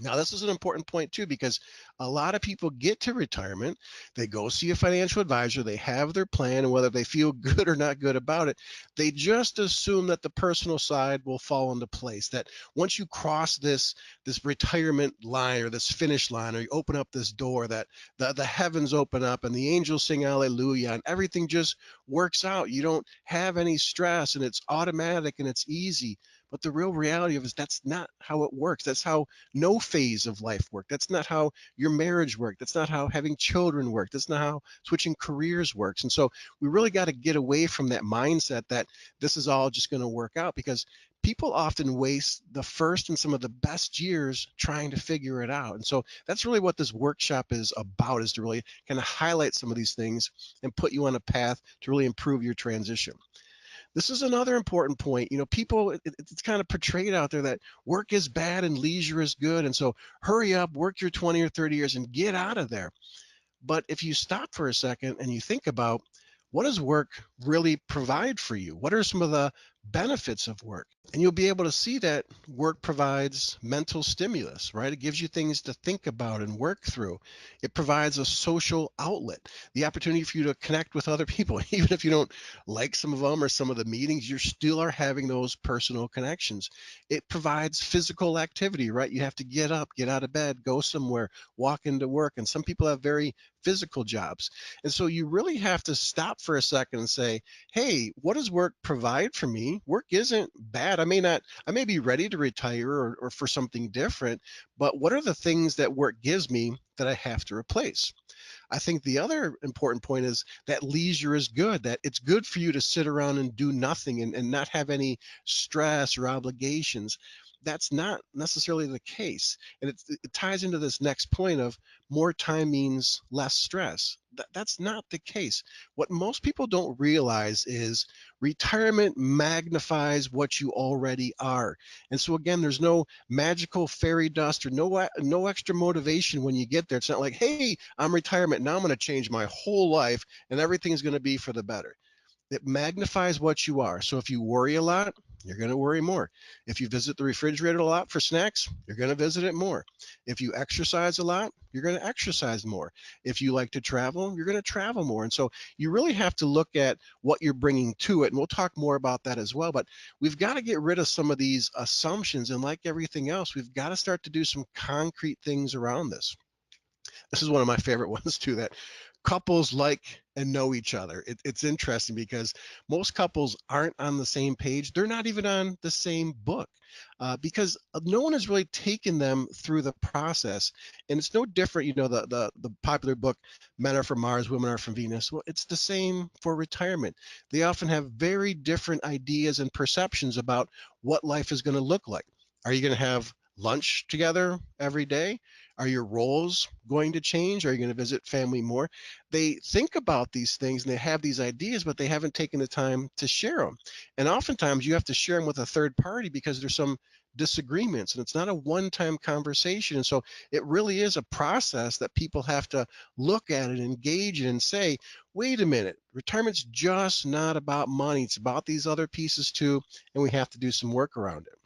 Now, this is an important point too, because a lot of people get to retirement, they go see a financial advisor, they have their plan, and whether they feel good or not good about it, they just assume that the personal side will fall into place. That once you cross this retirement line or this finish line, or you open up this door, that the heavens open up and the angels sing hallelujah, and everything just works out. You don't have any stress, and it's automatic and it's easy. But the real reality of it is that's not how it works. That's how no phase of life work. That's not how your marriage works. That's not how having children work. That's not how switching careers works. And so we really got to get away from that mindset that this is all just going to work out, because people often waste the first and some of the best years trying to figure it out. And so that's really what this workshop is about, is to really kind of highlight some of these things and put you on a path to really improve your transition. This is another important point. People, it's kind of portrayed out there that work is bad and leisure is good. And so hurry up, work your 20 or 30 years and get out of there. But if you stop for a second and you think about, what does work really provide for you? What are some of the benefits of work? And you'll be able to see that work provides mental stimulus, right? It gives you things to think about and work through. It provides a social outlet, the opportunity for you to connect with other people. Even if you don't like some of them or some of the meetings, you still are having those personal connections. It provides physical activity, right? You have to get up, get out of bed, go somewhere, walk into work. And some people have very physical jobs. And so you really have to stop for a second and say, hey, what does work provide for me? Work isn't bad. I may be ready to retire or for something different, but what are the things that work gives me that I have to replace? I think the other important point is that leisure is good, that it's good for you to sit around and do nothing and not have any stress or obligations. That's not necessarily the case. And it ties into this next point of more time means less stress. That's not the case. What most people don't realize is retirement magnifies what you already are. And so again, there's no magical fairy dust or no extra motivation when you get there. It's not like, hey, I'm retirement, now I'm going to change my whole life and everything's going to be for the better. It magnifies what you are. So if you worry a lot, you're going to worry more. If you visit the refrigerator a lot for snacks, you're going to visit it more. If you exercise a lot, you're going to exercise more. If you like to travel, you're going to travel more. And so you really have to look at what you're bringing to it. And we'll talk more about that as well. But we've got to get rid of some of these assumptions. And like everything else, we've got to start to do some concrete things around this. This is one of my favorite ones too, that couples like and know each other. It's interesting because most couples aren't on the same page. They're not even on the same book, because no one has really taken them through the process. And it's no different. The popular book, Men Are from Mars, Women Are from Venus. Well, it's the same for retirement. They often have very different ideas and perceptions about what life is going to look like. Are you going to have lunch together every day? Are your roles going to change? Are you going to visit family more? They think about these things and they have these ideas, but they haven't taken the time to share them. And oftentimes you have to share them with a third party because there's some disagreements and it's not a one-time conversation. And so it really is a process that people have to look at and engage in and say, wait a minute, retirement's just not about money. It's about these other pieces too, and we have to do some work around it.